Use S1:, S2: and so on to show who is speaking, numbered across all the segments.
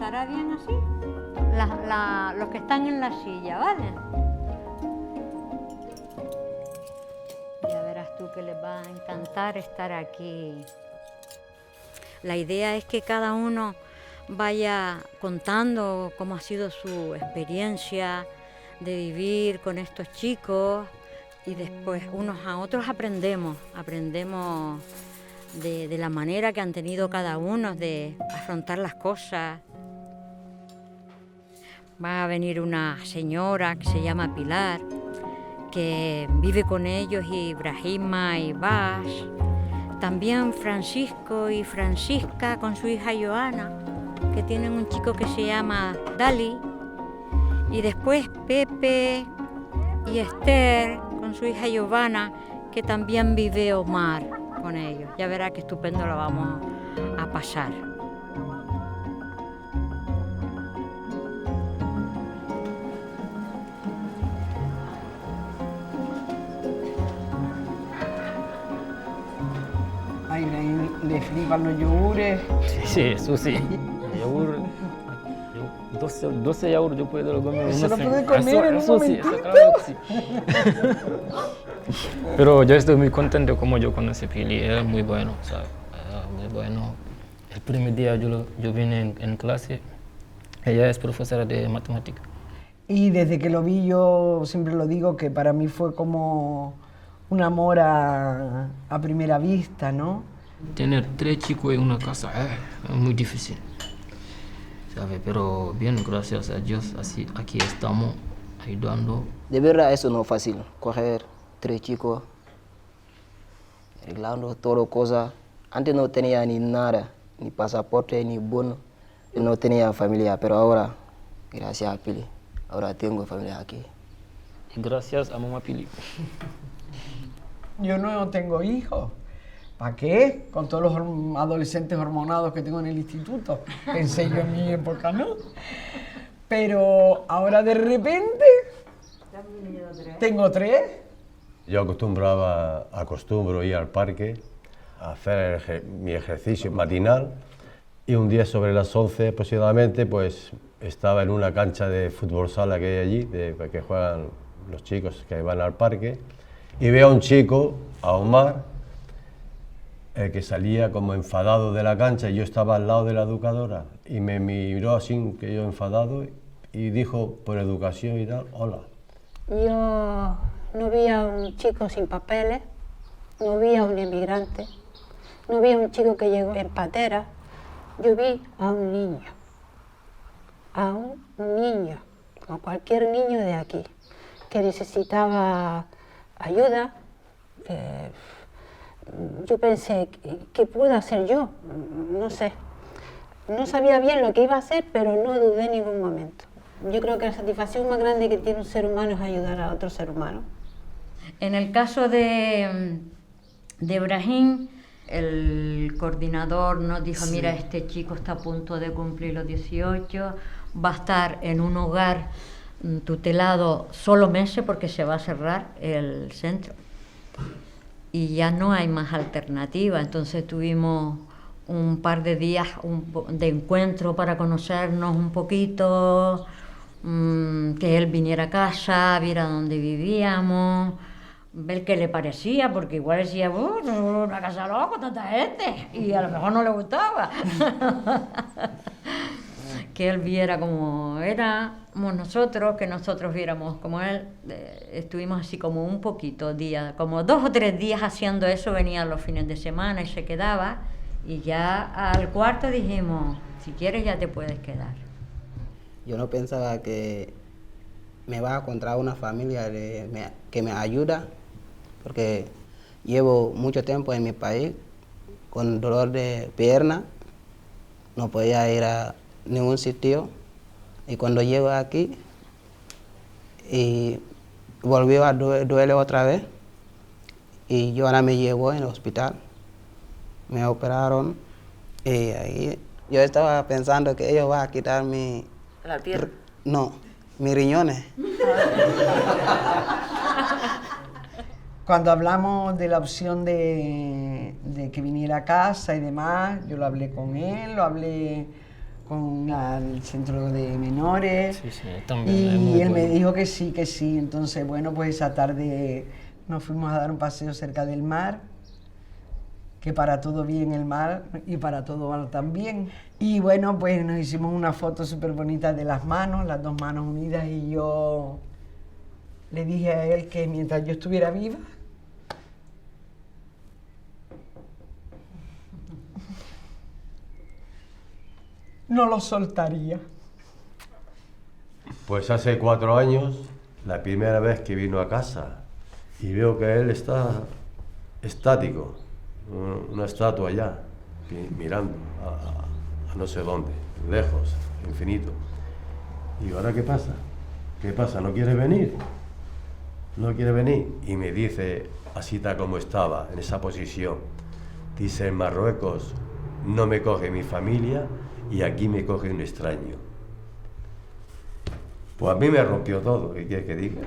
S1: ¿Estará bien así? Los que están en la silla, ¿vale? Ya verás tú que les va a encantar estar aquí. La idea es que cada uno vaya contando cómo ha sido su experiencia de vivir con estos chicos y después unos a otros aprendemos de la manera que han tenido cada uno de afrontar las cosas. Va a venir una señora que se llama Pilar, que vive con ellos, y Brahima y Bas. También Francisco y Francisca con su hija Joana, que tienen un chico que se llama Dali. Y después Pepe y Esther con su hija Giovanna, que también vive Omar con ellos. Ya verá qué estupendo lo vamos a pasar.
S2: Ay, le flipan los yogures.
S3: Sí, eso sí. Yogur, 12 yogur yo puedo comer.
S2: ¿Se lo puede comer en un momentito?
S3: Sí, claro que sí. Pero yo estoy muy contento como yo conocí a Pili, era muy bueno, ¿sabes? Era muy bueno. El primer día yo vine en clase, ella es profesora de matemática.
S2: Y desde que lo vi yo siempre lo digo que para mí fue como un amor a primera vista, ¿no?
S3: Tener 3 chicos en una casa es muy difícil, ¿sabes? Pero bien, gracias a Dios, así aquí estamos ayudando.
S4: De verdad eso no es fácil, coger 3 chicos, arreglando todo cosas. Antes no tenía ni nada, ni pasaporte, ni bono, no tenía familia, pero ahora, gracias a Pili, ahora tengo familia aquí.
S3: Y gracias a mamá Pili.
S2: Yo no tengo hijos. ¿Para qué? Con todos los adolescentes hormonados que tengo en el instituto. Pensé yo en mi época, ¿no? Pero ahora de repente tengo 3.
S5: Yo acostumbro ir al parque a hacer mi ejercicio matinal, y un día sobre las 11 aproximadamente pues estaba en una cancha de fútbol sala que hay allí, que juegan los chicos que van al parque, y veo a un chico, a Omar, que salía como enfadado de la cancha, y yo estaba al lado de la educadora y me miró así, que yo enfadado, y dijo por educación y tal, hola.
S6: Yo no vi a un chico sin papeles, no vi a un inmigrante, no vi a un chico que llegó en patera, yo vi a un niño, como cualquier niño de aquí, que necesitaba ayuda. Yo pensé, ¿qué puedo hacer yo? No sé. No sabía bien lo que iba a hacer, pero no dudé en ningún momento. Yo creo que la satisfacción más grande que tiene un ser humano es ayudar a otro ser humano.
S1: En el caso de Brahim, el coordinador nos dijo, mira, este chico está a punto de cumplir los 18, va a estar en un hogar tutelado solo meses porque se va a cerrar el centro. Y ya no hay más alternativa, entonces tuvimos un par de días de encuentro para conocernos un poquito, que él viniera a casa, viera dónde vivíamos, ver qué le parecía, porque igual decía, una casa loca, tanta gente, y a lo mejor no le gustaba. Que él viera cómo éramos nosotros, que nosotros viéramos como él. Estuvimos así como un poquito días, como 2 o 3 días haciendo eso, venía los fines de semana y se quedaba, y ya al cuarto dijimos, si quieres ya te puedes quedar.
S4: Yo no pensaba que me va a encontrar una familia que me ayuda, porque llevo mucho tiempo en mi país con dolor de pierna, no podía ir a ningún sitio, y cuando llego aquí y volvió a duele otra vez, y Joana me llevó en el hospital, me operaron, y ahí yo estaba pensando que ellos van a quitar mi...
S6: ¿La pierna?
S4: No, mis riñones.
S2: Cuando hablamos de la opción de que viniera a casa y demás, yo lo hablé con él, lo hablé con el centro de menores.
S3: Sí, sí, también es
S2: Y
S3: muy
S2: él me
S3: bueno.
S2: dijo que sí, que sí. Entonces, bueno, pues esa tarde nos fuimos a dar un paseo cerca del mar, que para todo bien el mar y para todo mal también. Y bueno, pues nos hicimos una foto súper bonita de las manos, las dos manos unidas, y yo le dije a él que mientras yo estuviera viva, no lo soltaría.
S5: Pues hace 4 años, la primera vez que vino a casa, y veo que él está estático, una estatua allá, mirando a no sé dónde, lejos, infinito. Y ¿ahora qué pasa? ¿Qué pasa? ¿No quiere venir? ¿No quiere venir? Y me dice, así tal como estaba, en esa posición, dice, en Marruecos no me coge mi familia y aquí me coge un extraño. Pues a mí me rompió todo, ¿qué quieres que diga?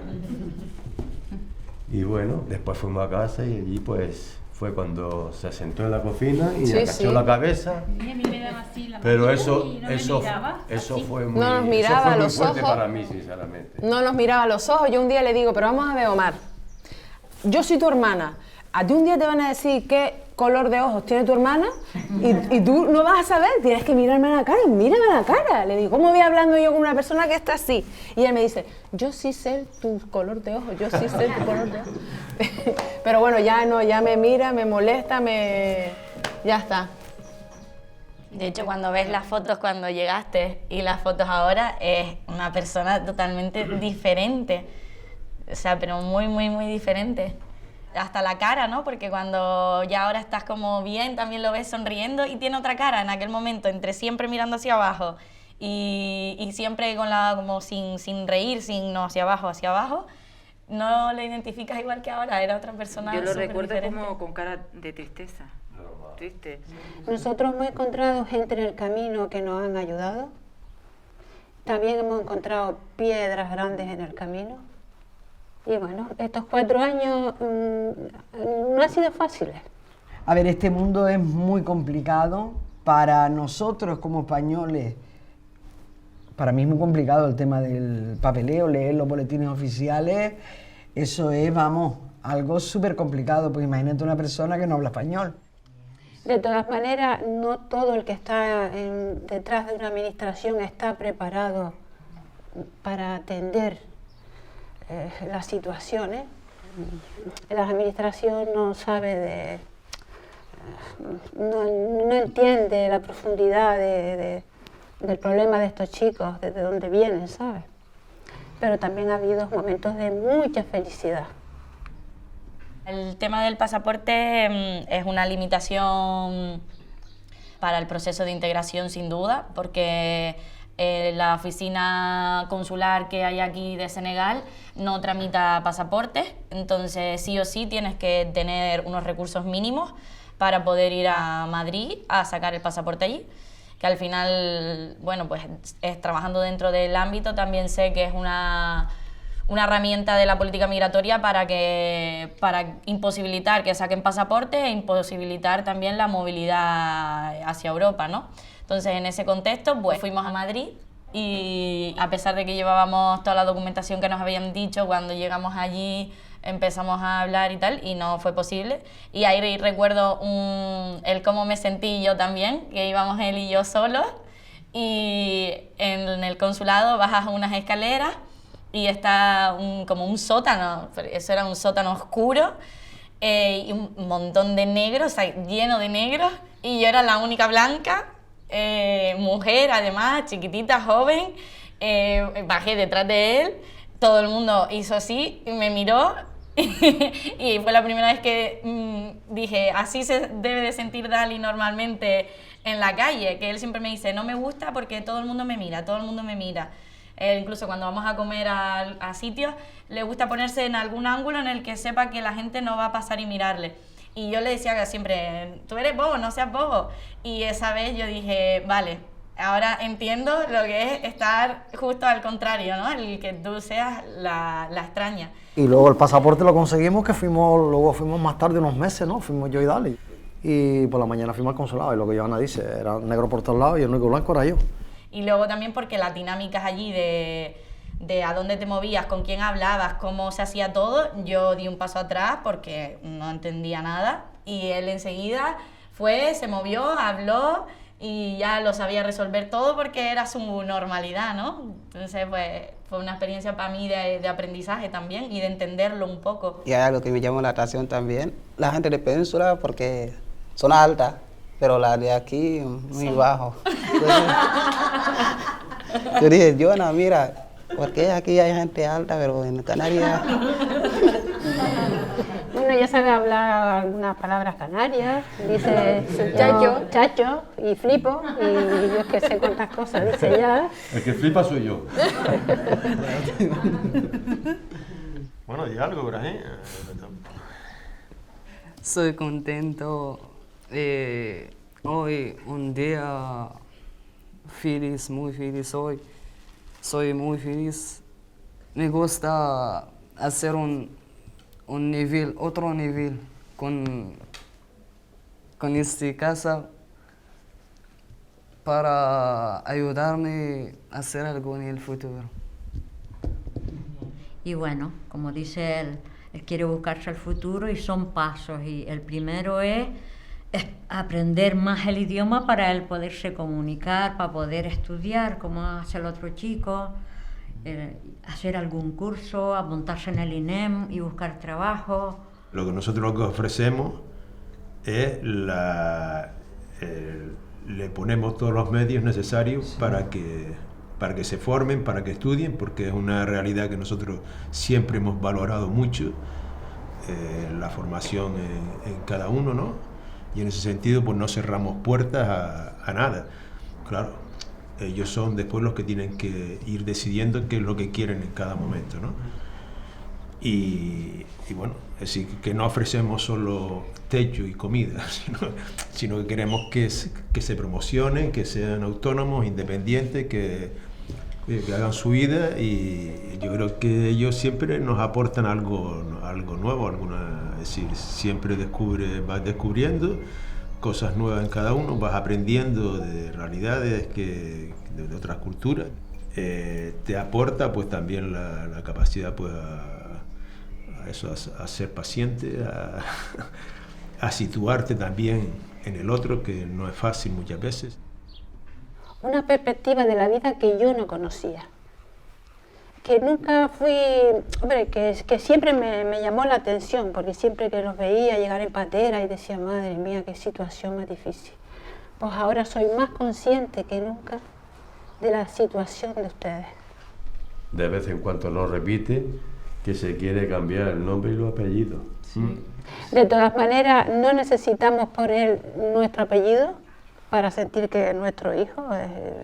S5: Y bueno, después fuimos a casa y allí pues fue cuando se sentó en la cocina y
S7: Sí,
S5: agachó
S7: sí.
S5: la cabeza.
S8: A mí me daba así la
S5: Pero
S8: manita
S5: eso,
S8: y no me
S5: eso,
S8: miraba,
S5: eso
S8: así.
S5: fue muy,
S7: No nos
S5: eso
S7: miraba
S5: fue
S7: a
S5: muy
S7: los
S5: fuerte
S7: ojos.
S5: para mí, sinceramente.
S7: No nos miraba a los ojos. Yo un día le digo, pero vamos a ver, Omar, yo soy tu hermana. A ti un día te van a decir qué color de ojos tiene tu hermana y tú no vas a saber, tienes que mirarme a la cara, mírame a la cara. Le digo, ¿cómo voy hablando yo con una persona que está así? Y él me dice, yo sí sé tu color de ojos, yo sí sé tu color de ojos. Pero bueno, ya no, ya me mira, me molesta, ya está.
S9: De hecho, cuando ves las fotos cuando llegaste y las fotos ahora, es una persona totalmente diferente. O sea, pero muy, muy, muy diferente. Hasta la cara, ¿no? Porque cuando ya ahora estás como bien, también lo ves sonriendo y tiene otra cara en aquel momento, entre siempre mirando hacia abajo y siempre con como sin reír, no hacia abajo, no lo identificas igual que ahora, era otra persona.
S10: Yo lo
S9: súper
S10: recuerdo
S9: diferente.
S10: como con cara de tristeza. Triste.
S6: Nosotros hemos encontrado gente en el camino que nos han ayudado. También hemos encontrado piedras grandes en el camino. Y bueno, estos 4 años no han sido fáciles.
S2: A ver, este mundo es muy complicado para nosotros como españoles. Para mí es muy complicado el tema del papeleo, leer los boletines oficiales. Eso es, vamos, algo súper complicado, pues imagínate una persona que no habla español.
S6: De todas maneras, no todo el que está detrás de una administración está preparado para atender las situaciones. La administración no sabe no entiende la profundidad del problema de estos chicos, desde dónde vienen, ¿sabes? Pero también ha habido momentos de mucha felicidad.
S9: El tema del pasaporte es una limitación para el proceso de integración, sin duda, porque la oficina consular que hay aquí de Senegal no tramita pasaportes, entonces sí o sí tienes que tener unos recursos mínimos para poder ir a Madrid a sacar el pasaporte allí, que al final, bueno, pues trabajando dentro del ámbito también sé que es una herramienta de la política migratoria para imposibilitar que saquen pasaporte e imposibilitar también la movilidad hacia Europa, ¿no? Entonces, en ese contexto, pues fuimos a Madrid y a pesar de que llevábamos toda la documentación que nos habían dicho, cuando llegamos allí empezamos a hablar y tal, y no fue posible. Y ahí recuerdo el cómo me sentí yo también, que íbamos él y yo solos, y en el consulado bajas unas escaleras y está como un sótano, eso era un sótano oscuro, y un montón de negros, o sea, lleno de negros, y yo era la única blanca, mujer además, chiquitita, joven. Bajé detrás de él, todo el mundo hizo así y me miró y fue la primera vez que dije, así se debe de sentir Dali normalmente en la calle, que él siempre me dice, no me gusta porque todo el mundo me mira, todo el mundo me mira. Incluso cuando vamos a comer a sitios, le gusta ponerse en algún ángulo en el que sepa que la gente no va a pasar y mirarle. Y yo le decía que siempre, tú eres bobo, no seas bobo. Y esa vez yo dije, vale, ahora entiendo lo que es estar justo al contrario, ¿no? El que tú seas la extraña.
S11: Y luego el pasaporte lo conseguimos, luego fuimos más tarde, unos meses, ¿no? Fuimos yo y Dali. Y por la mañana fuimos al consulado y lo que Johanna dice, era negro por todos lados y el único blanco era yo.
S9: Y luego también porque las dinámicas allí de a dónde te movías, con quién hablabas, cómo se hacía todo, yo di un paso atrás porque no entendía nada y él enseguida fue, se movió, habló y ya lo sabía resolver todo porque era su normalidad, ¿no? Entonces pues fue una experiencia para mí de aprendizaje también y de entenderlo un poco.
S4: Y hay algo que me llamó la atención también, la gente de Península porque son altas, pero la de aquí muy bajo. Entonces, yo dije, Joana, mira, porque aquí hay gente alta, pero en Canarias...
S6: Bueno, ya sabe hablar algunas palabras canarias, dice chacho y flipo, y yo que sé cuántas cosas dice ya.
S5: El que flipa soy yo.
S8: Bueno, di algo, Brahim.
S12: Soy contento. Hoy un día feliz, muy feliz hoy. Soy muy feliz. Me gusta hacer otro nivel con esta casa para ayudarme a hacer algo en el futuro.
S1: Y bueno, como dice él quiere buscarse el futuro y son pasos. Y el primero es aprender más el idioma para él poderse comunicar, para poder estudiar como hace el otro chico, hacer algún curso, apuntarse en el INEM y buscar trabajo.
S8: Lo que nosotros ofrecemos es le ponemos todos los medios necesarios para que se formen, para que estudien, porque es una realidad que nosotros siempre hemos valorado mucho, la formación en cada uno, ¿no? Y en ese sentido pues no cerramos puertas a nada. Claro, ellos son después los que tienen que ir decidiendo qué es lo que quieren en cada momento, ¿no? Y bueno, es decir, que no ofrecemos solo techo y comida, sino que queremos que se promocionen, que sean autónomos, independientes, que hagan su vida, y yo creo que ellos siempre nos aportan algo nuevo, es decir, siempre vas descubriendo cosas nuevas en cada uno, vas aprendiendo de realidades de otras culturas. Te aporta pues también la capacidad pues a ser paciente, a situarte también en el otro, que no es fácil muchas veces.
S6: Una perspectiva de la vida que yo no conocía, que nunca fui, hombre, que siempre me llamó la atención, porque siempre que los veía llegar en patera y decía, madre mía, qué situación más difícil. Pues ahora soy más consciente que nunca de la situación de ustedes.
S5: De vez en cuando nos repite que se quiere cambiar el nombre y los apellidos. Sí.
S6: De todas maneras, no necesitamos poner nuestro apellido para sentir que es nuestro hijo,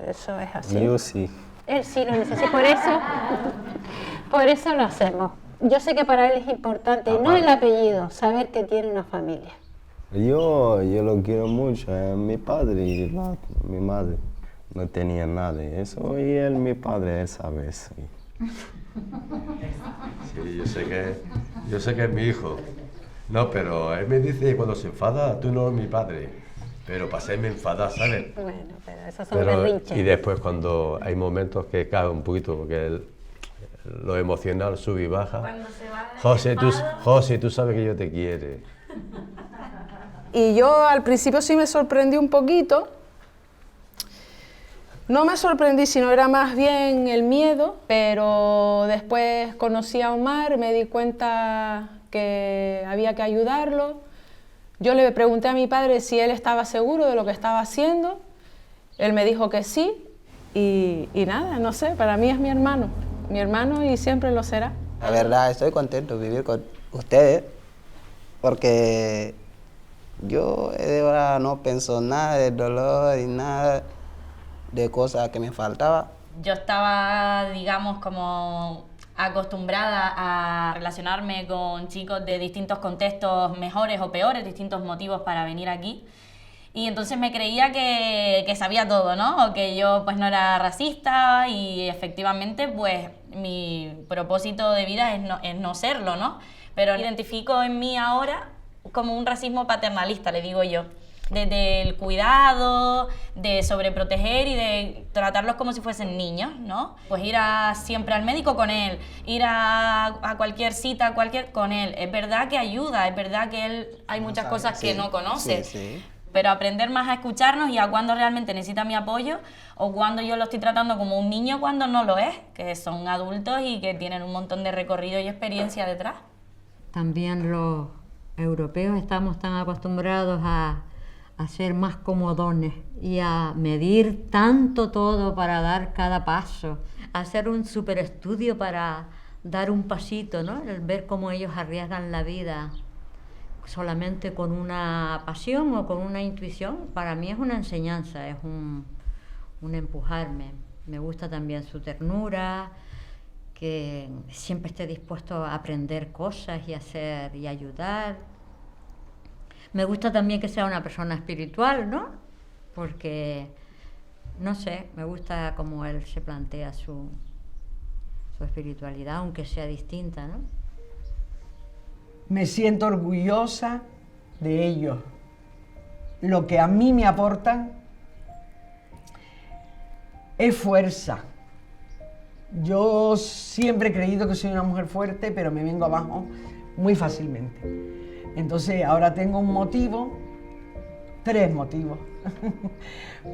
S6: eso es así.
S4: Yo sí.
S6: Él sí lo necesita, por eso lo hacemos. Yo sé que para él es importante, no el apellido, saber que tiene una familia.
S13: Yo lo quiero mucho, mi padre y mi madre no tenían nada de eso, y él, mi padre, él sabe eso.
S5: Sí, yo sé que es mi hijo. No, pero él me dice cuando se enfada, tú no eres mi padre. Pero para hacerme enfadar, ¿sabes?
S6: Bueno, pero esos son berrinches.
S5: Y después cuando hay momentos que cae un poquito, porque lo emocional sube y baja.
S9: Cuando se va
S5: José, tú sabes que yo te quiero.
S7: Y yo al principio sí me sorprendí un poquito. No me sorprendí, sino era más bien el miedo, pero después conocí a Omar, me di cuenta que había que ayudarlo. Yo le pregunté a mi padre si él estaba seguro de lo que estaba haciendo. Él me dijo que sí, y nada, no sé, para mí es mi hermano y siempre lo será.
S4: La verdad, estoy contento de vivir con ustedes, porque yo de verdad no pienso nada de dolor y nada de cosas que me faltaba.
S9: Yo estaba, digamos, como acostumbrada a relacionarme con chicos de distintos contextos mejores o peores, distintos motivos para venir aquí. Y entonces me creía que sabía todo, ¿no? O que yo pues no era racista, y efectivamente pues mi propósito de vida es no serlo, ¿no? Pero identifico en mí ahora como un racismo paternalista, le digo yo. desde el cuidado, de sobreproteger y de tratarlos como si fuesen niños, ¿no? Pues ir siempre al médico con él, ir a cualquier cita, con él. Es verdad que ayuda, es verdad que él hay muchas cosas que no conoce. Pero aprender más a escucharnos y a cuando realmente necesita mi apoyo o cuando yo lo estoy tratando como un niño cuando no lo es, que son adultos y que tienen un montón de recorrido y experiencia detrás.
S1: También los europeos estamos tan acostumbrados a ser más comodones y a medir tanto todo para dar cada paso, a hacer un superestudio para dar un pasito, ¿no? El ver cómo ellos arriesgan la vida solamente con una pasión o con una intuición, para mí es una enseñanza, es un empujarme. Me gusta también su ternura, que siempre esté dispuesto a aprender cosas y hacer y ayudar. Me gusta también que sea una persona espiritual, ¿no? Porque, no sé, me gusta cómo él se plantea su espiritualidad, aunque sea distinta, ¿no?
S2: Me siento orgullosa de ellos. Lo que a mí me aportan es fuerza. Yo siempre he creído que soy una mujer fuerte, pero me vengo abajo muy fácilmente. Entonces ahora tengo un motivo, 3 motivos,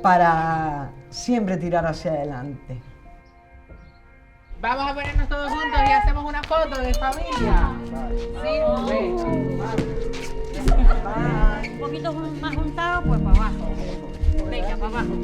S2: para siempre tirar hacia adelante.
S14: Vamos a ponernos todos juntos y hacemos una foto de familia.
S1: Un poquito más juntado, pues para abajo. Venga, para abajo.